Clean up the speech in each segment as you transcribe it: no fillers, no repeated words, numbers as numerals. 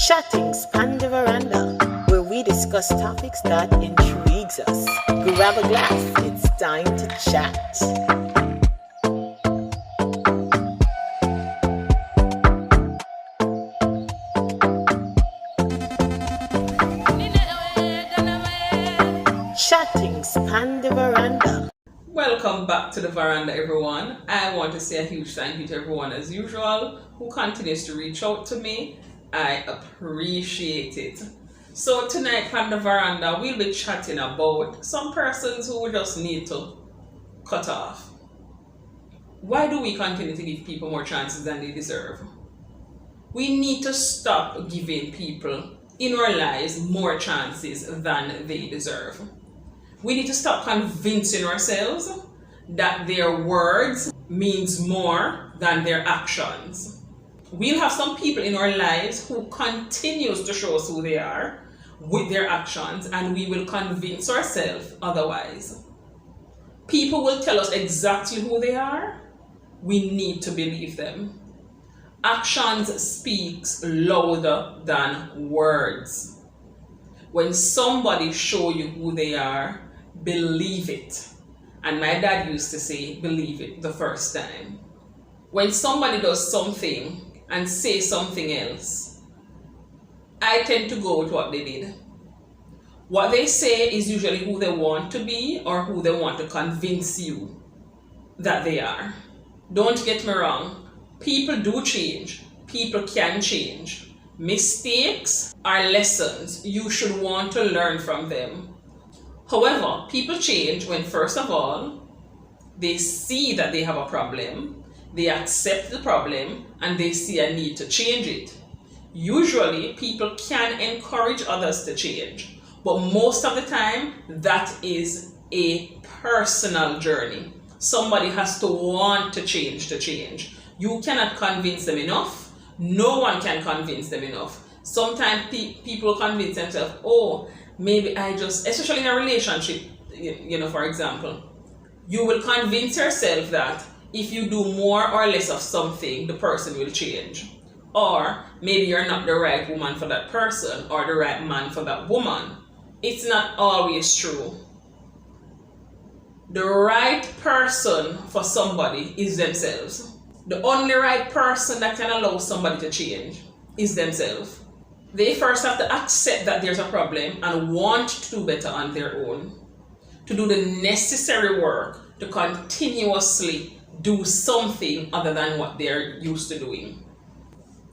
Chattingzpan Divaranda, where we discuss topics that intrigues us. Grab a glass, it's time to chat. Chattingzpan Divaranda. Welcome back to the veranda, everyone. I want to say a huge thank you to everyone as usual who continues to reach out to me. I appreciate it. So tonight on the veranda, we'll be chatting about some persons who just need to cut off. Why do we continue to give people more chances than they deserve? We need to stop giving people in our lives more chances than they deserve. We need to stop convincing ourselves that their words means more than their actions. We'll have some people in our lives who continues to show us who they are with their actions, and we will convince ourselves otherwise. People will tell us exactly who they are. We need to believe them. Actions speaks louder than words. When somebody show you who they are, believe it. And my dad used to say, believe it the first time. When somebody does something and say something else, I tend to go with what they did. What they say is usually who they want to be or who they want to convince you that they are. Don't get me wrong. People do change. People can change. Mistakes are lessons. You should want to learn from them. However, people change when, first of all, they see that they have a problem, they accept the problem, and they see a need to change it. Usually, people can encourage others to change, but most of the time, that is a personal journey. Somebody has to want to change. You cannot convince them enough. No one can convince them enough. Sometimes people convince themselves, oh, maybe I just, especially in a relationship, for example, you will convince yourself that if you do more or less of something, the person will change. Or maybe you're not the right woman for that person or the right man for that woman. It's not always true. The right person for somebody is themselves. The only right person that can allow somebody to change is themselves. They first have to accept that there's a problem and want to do better on their own, to do the necessary work to continuously do something other than what they're used to doing.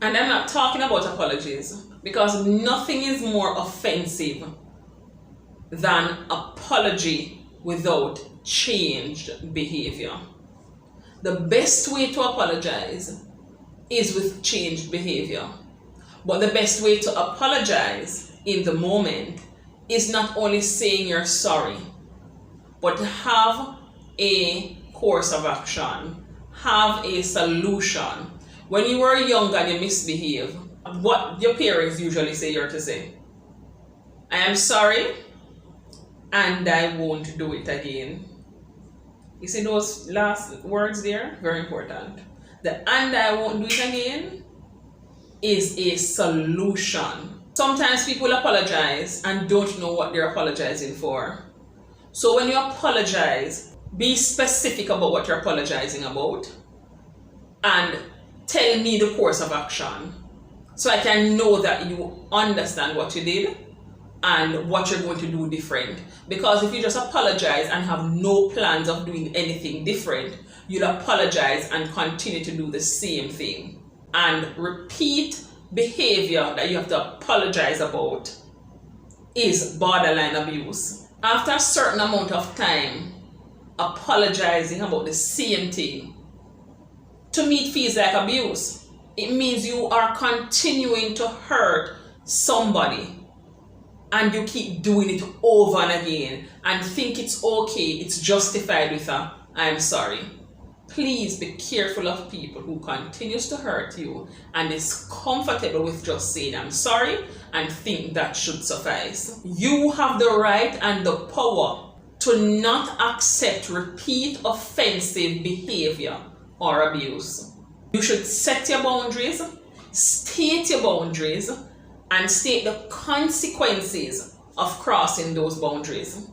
And I'm not talking about apologies, because nothing is more offensive than apology without changed behavior. The best way to apologize is with changed behavior. But the best way to apologize in the moment is not only saying you're sorry, but have a course of action, have a solution. When you were young and you misbehave, what your parents usually say you're to say? I am sorry and I won't do it again. You see those last words there? Very important. The and I won't do it again is a solution. Sometimes people apologize and don't know what they're apologizing for. So when you apologize, be specific about what you're apologizing about and tell me the course of action so I can know that you understand what you did and what you're going to do different. Because if you just apologize and have no plans of doing anything different, you'll apologize and continue to do the same thing. And repeat behavior that you have to apologize about is borderline abuse. After a certain amount of time apologizing about the same thing, to me it feels like abuse. It means you are continuing to hurt somebody and you keep doing it over and again and think it's okay, it's justified with a I'm sorry. Please be careful of people who continues to hurt you and is comfortable with just saying I'm sorry and think that should suffice. You have the right and the power to not accept repeat offensive behavior or abuse. You should set your boundaries, state your boundaries, and state the consequences of crossing those boundaries.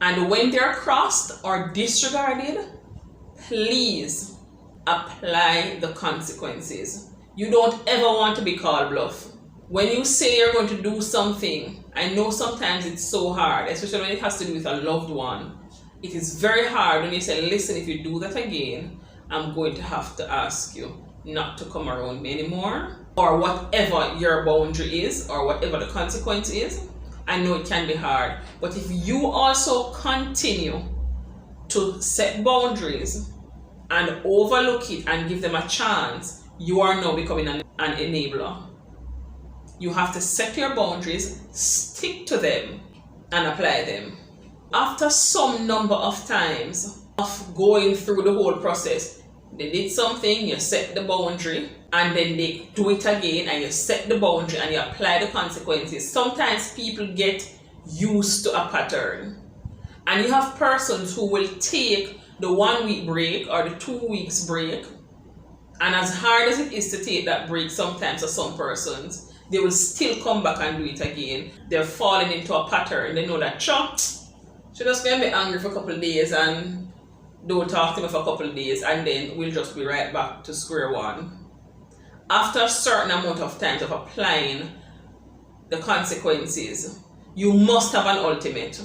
And when they're crossed or disregarded, please apply the consequences. You don't ever want to be called bluff. When you say you're going to do something, I know sometimes it's so hard, especially when it has to do with a loved one. It is very hard when you say, listen, if you do that again, I'm going to have to ask you not to come around me anymore, or whatever your boundary is, or whatever the consequence is. I know it can be hard, but if you also continue to set boundaries and overlook it and give them a chance, you are now becoming an enabler. You have to set your boundaries, stick to them, and apply them. After some number of times of going through the whole process, they did something, you set the boundary, and then they do it again, and you set the boundary and you apply the consequences. Sometimes people get used to a pattern, and you have persons who will take the 1 week break or the 2 weeks break, and as hard as it is to take that break sometimes for some persons, they will still come back and do it again. They're falling into a pattern. They know that, she just going to be angry for a couple of days and don't talk to me for a couple of days, and then we'll just be right back to square one. After a certain amount of time of applying the consequences, you must have an ultimate.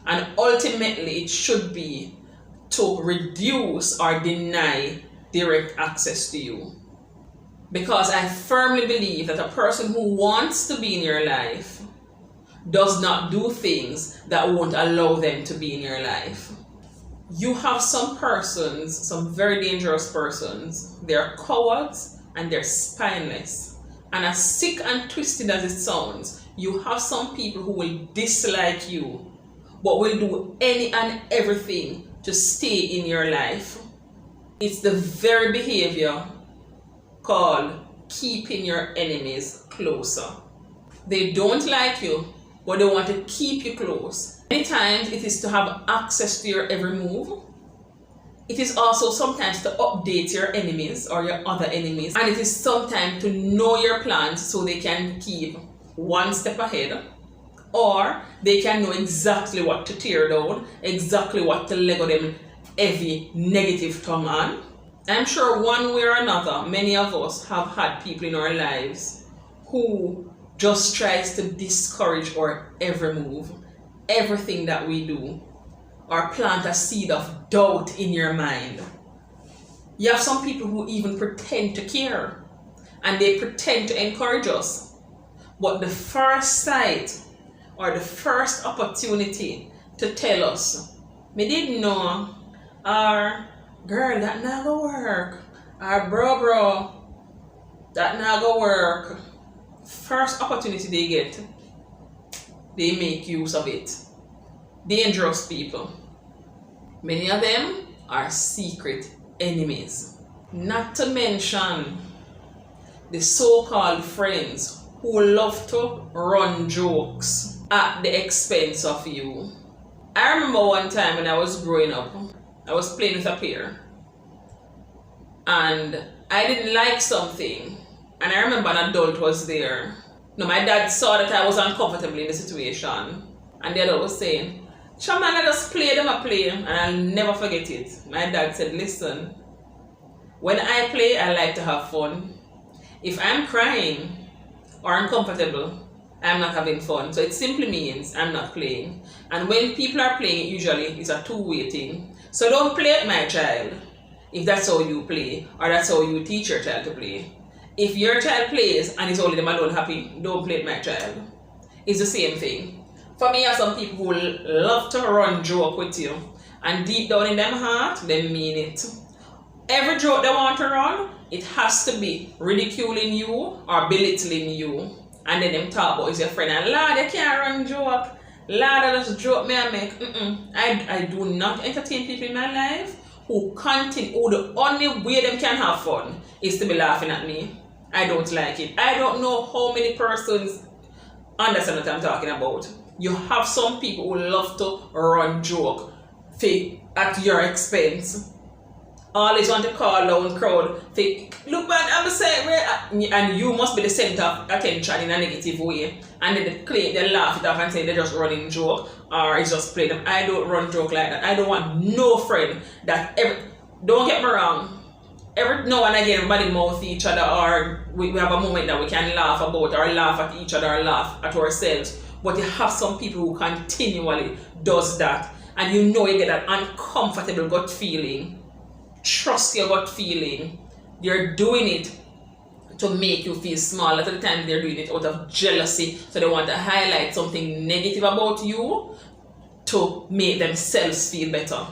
And ultimately, it should be to reduce or deny direct access to you. Because I firmly believe that a person who wants to be in your life does not do things that won't allow them to be in your life. You have some persons, some very dangerous persons, they're cowards and they're spineless. And as sick and twisted as it sounds, you have some people who will dislike you, but will do any and everything to stay in your life. It's the very behavior called keeping your enemies closer. They don't like you, but they want to keep you close. Many times it is to have access to your every move. It is also sometimes to update your enemies or your other enemies. And it is sometimes to know your plans so they can keep one step ahead. Or they can know exactly what to tear down, exactly what to lego them heavy negative tongue on. I'm sure one way or another, many of us have had people in our lives who just tries to discourage our every move, everything that we do, or plant a seed of doubt in your mind. You have some people who even pretend to care, and they pretend to encourage us. But the first sight or the first opportunity to tell us, me didn't know, or girl, that not go work, or bro, that not go work. First opportunity they get, they make use of it. Dangerous people. Many of them are secret enemies. Not to mention the so-called friends who love to run jokes at the expense of you. I remember one time when I was growing up, I was playing with a peer, and I didn't like something, and I remember an adult was there. No, my dad saw that I was uncomfortable in the situation, and the adult was saying, "Chama, let us play them a play," and I'll never forget it. My dad said, "Listen, when I play, I like to have fun. If I'm crying or uncomfortable, I'm not having fun. So it simply means I'm not playing. And when people are playing, usually it's a two-way thing. So don't play with my child if that's how you play, or that's how you teach your child to play. If your child plays and is only them alone happy, don't play with my child." It's the same thing. For me, I have some people who love to run joke with you, and deep down in them heart, they mean it. Every joke they want to run, it has to be ridiculing you or belittling you. And then them talk about is your friend, and Lord, you can't run joke. Lord, I just joke me and make. I do not entertain people in my life who the only way them can have fun is to be laughing at me. I don't like it. I don't know how many persons understand what I'm talking about. You have some people who love to run joke at your expense. always want to call down crowd. Think, look man, I'm saying, and you must be the center of attention in a negative way. And then they laugh it off and say they're just running joke or it's just play them. I don't run joke like that. I don't want no friend that don't get me wrong. Every now and again, everybody mouth each other, or we have a moment that we can laugh about, or laugh at each other, or laugh at ourselves. But you have some people who continually does that, and you know you get that uncomfortable gut feeling. Trust your gut feeling. They're doing it to make you feel small. A lot of the time, they're doing it out of jealousy, so they want to highlight something negative about you to make themselves feel better.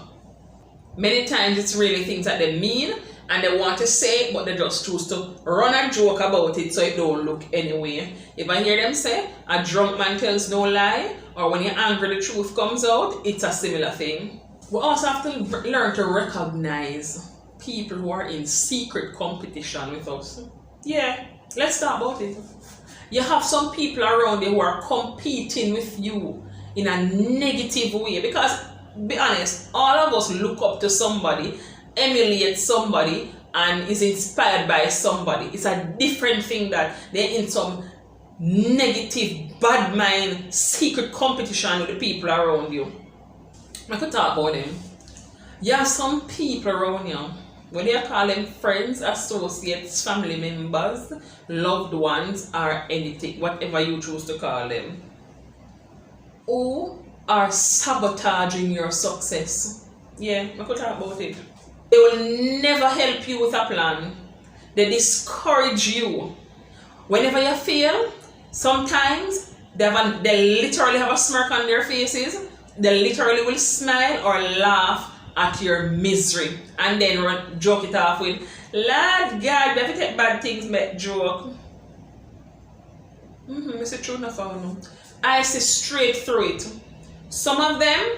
Many times, it's really things that they mean. And they want to say it, but they just choose to run a joke about it so it don't look anyway. If I hear them say, a drunk man tells no lie, or when you're angry the truth comes out, it's a similar thing. We also have to learn to recognize people who are in secret competition with us. Yeah, let's talk about it. You have some people around you who are competing with you in a negative way. Because, be honest, all of us look up to somebody, emulate somebody, and is inspired by somebody. It's a different thing that they're in some negative, bad mind, secret competition with the people around you. I could talk about them. You have some people around you, when you call them friends, associates, family members, loved ones, or anything, whatever you choose to call them, who are sabotaging your success. Yeah, I could talk about it. They will never help you with a plan. They discourage you. Whenever you fail, sometimes they literally have a smirk on their faces. They literally will smile or laugh at your misery. And then joke it off with, Lord God, if you take bad things, make joke. It's true enough. I see straight through it. Some of them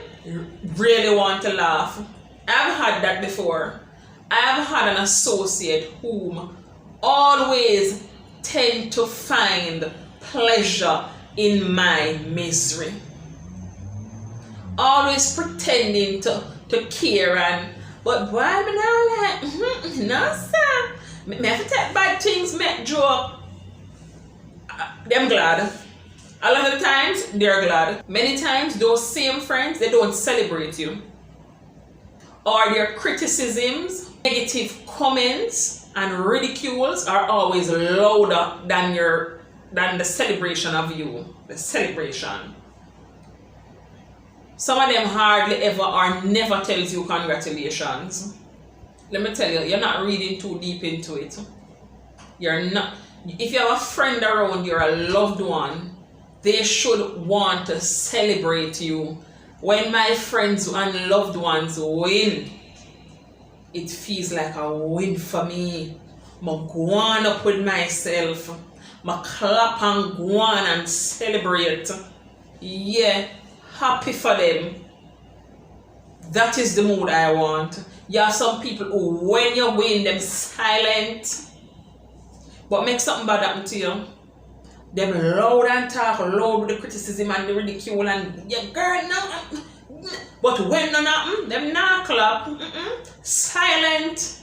really want to laugh. I've had that before. I've had an associate whom always tend to find pleasure in my misery. Always pretending to care, but why am I not like, no sir. Me have to take bad things, make joke. Them glad. A lot of the times, they're glad. Many times, those same friends, they don't celebrate you. Or their criticisms, negative comments, and ridicules are always louder than the celebration of you. The celebration. Some of them hardly ever or never tells you congratulations. Let me tell you, you're not reading too deep into it. You're not. If you have a friend around you or a loved one, they should want to celebrate you. When my friends and loved ones win, it feels like a win for me. I go on up with myself. I clap and go on and celebrate. Yeah, happy for them. That is the mood I want. You have some people who, when you win, them silent. But make something bad happen to you. Them loud and talk loud with the criticism and the ridicule and yeah, girl, no. But when none happen, them not clap. Silent.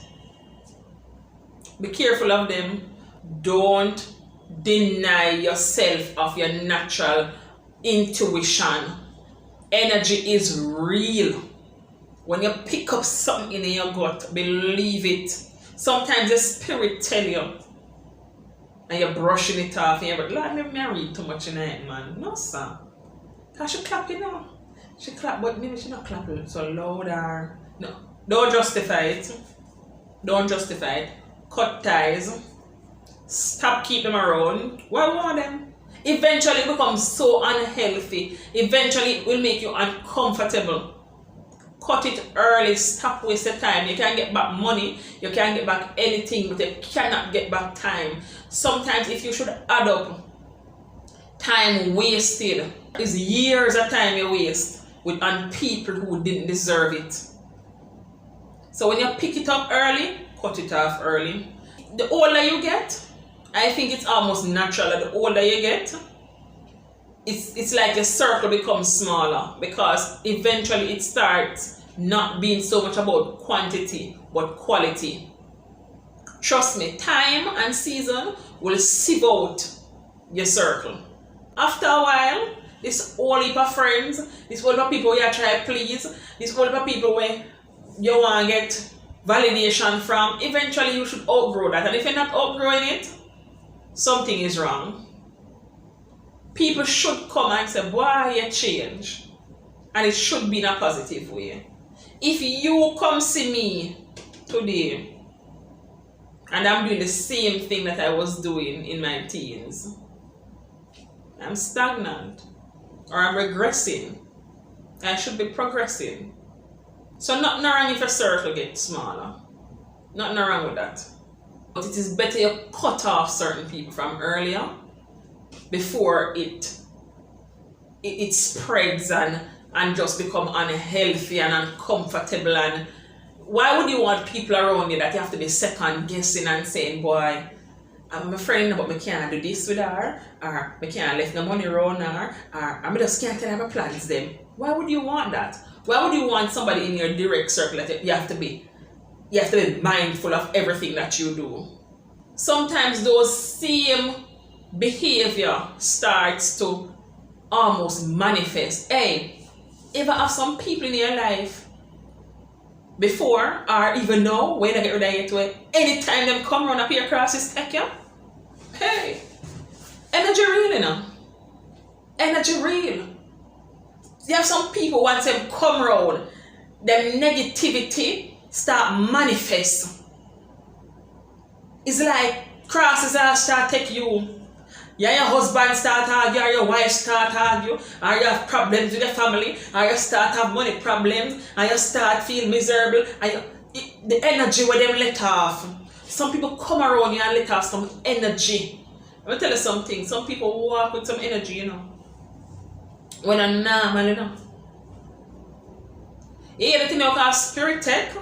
Be careful of them. Don't deny yourself of your natural intuition. Energy is real. When you pick up something in your gut, believe it. Sometimes the spirit tell you. And you're brushing it off and you're like, Lord, maybe I read too much in it, man. No, sir. Because she clap, you know. She clap, but maybe she not clapping so loud or... No. Don't justify it. Don't justify it. Cut ties. Stop keeping them around. Why want them? Eventually it becomes so unhealthy. Eventually it will make you uncomfortable. Cut it early. Stop wasting time. You can't get back money. You can't get back anything, but you cannot get back time. Sometimes if you should add up time wasted, it's years of time you waste on people who didn't deserve it. So when you pick it up early, cut it off early. The older you get, I think it's almost natural that the older you get, it's like the circle becomes smaller because eventually it starts not being so much about quantity but quality. Trust me, time and season will sieve out your circle. After a while, this whole heap of friends, this whole heap of people you try to please, this whole heap of people where you want to get validation from, eventually you should outgrow that. And if you're not outgrowing it, something is wrong. People should come and say, boy, you change. And it should be in a positive way. If you come see me today, and I'm doing the same thing that I was doing in my teens, I'm stagnant, or I'm regressing. I should be progressing. So nothing wrong if a circle gets smaller. Nothing wrong with that. But it is better you cut off certain people from earlier before it spreads and just become unhealthy and uncomfortable. And why would you want people around you that you have to be second guessing and saying, boy, I'm a friend but I can't do this with her, or I can't left no money around her, or I just can't tell her my plans them. Why would you want that? Why would you want somebody in your direct circle that you have to be mindful of everything that you do? Sometimes those same behavior starts to almost manifest. Hey, ever have some people in your life before or even now when I get rid of it where anytime them come around up here crosses take you? Hey, energy real, you know. Energy real. You have some people once them come around, them negativity start manifest. It's like crosses are start take you. Yeah, your husband start argue, or your wife start argue, or you have problems with your family, or you start have money problems, and you start feel miserable, and the energy where them let off. Some people come around you and let off some energy. Let me tell you something, some people walk with some energy, you know. When I'm normal, you know. You hear the thing now called spirit tech?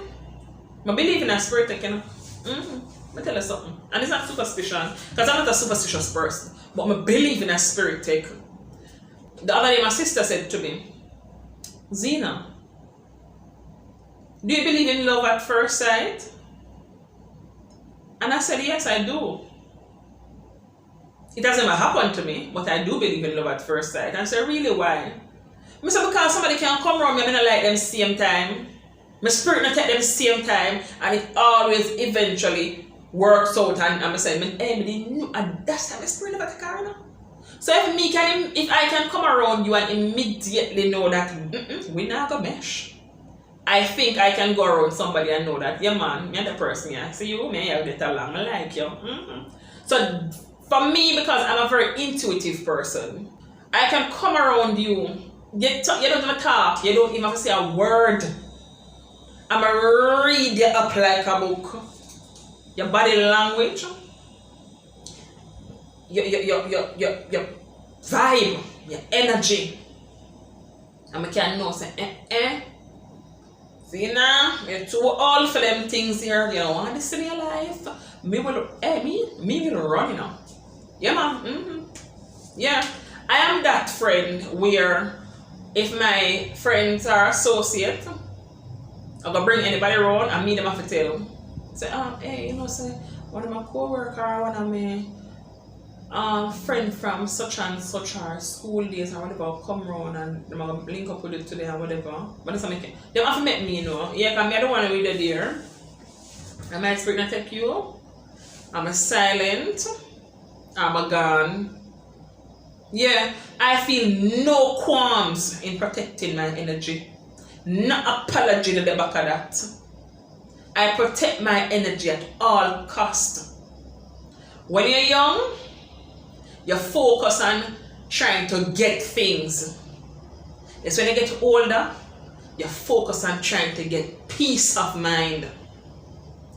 I believe in a spirit tech, you know. Let me tell you something. And it's not superstition, because I'm not a superstitious person, but I believe in a spirit tech. The other day my sister said to me, Zena, do you believe in love at first sight? And I said, yes, I do. It hasn't ever happened to me, but I do believe in love at first sight. And I said, really, why? I said, because somebody can come around me and I don't like them same time. My spirit not take them same time, and it always eventually works out. And I'm saying, hey, that's how my spirit never take her, you know? So if I can come around you and immediately know that we not gonna mesh, I think I can go around somebody and know that, yeah man, you're the person, yeah. See you, me, I'll get along, I like you. So for me, because I'm a very intuitive person, I can come around you, you don't even talk, you don't even have to say a word. I'm gonna read you up like a book. Your body language, your vibe, your energy. And I can know say, see now, you're too old for them things here. You don't want this in your life. Me will run, you know. Yeah, man. Yeah, I am that friend where if my friends are associates, I'm gonna bring anybody around and meet them have to tell them. Say, hey, you know, say one of my co-worker, one of my friend from such and such our school days or whatever come around and they're gonna link up with it today or whatever. But that's something they have to make me, you know. Yeah, because I don't want to be there. And my spirit not take you. I'm a silent. I'm a gone. Yeah, I feel no qualms in protecting my energy. No apology to the back of that. I protect my energy at all costs. When you're young, you focus on trying to get things. It's when you get older, you focus on trying to get peace of mind.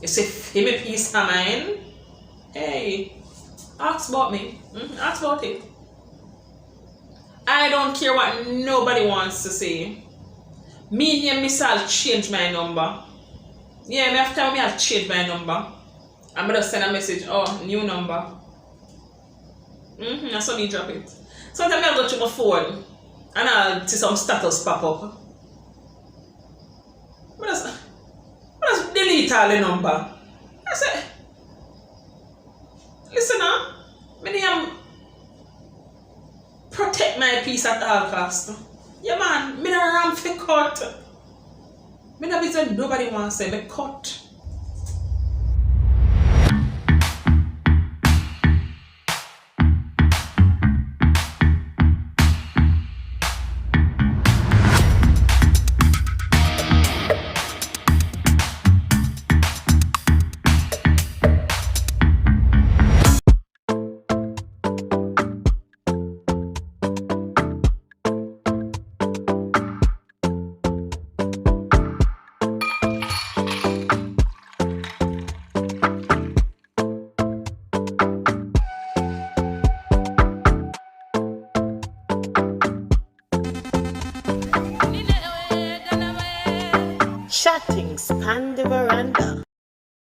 You say, give me peace of mind. Hey, ask about me. Ask about it. I don't care what nobody wants to say. Me and I'll change my number. Yeah, me after me I'll change my number. I'm gonna send a message, new number. That's how me drop it. Sometimes I'll go to my phone and I'll see some status pop up. I just delete all the number. I say, listen now, I protect my peace at all costs. Yeah man, I don't ram for cut. I don't visit nobody wants to say me cut.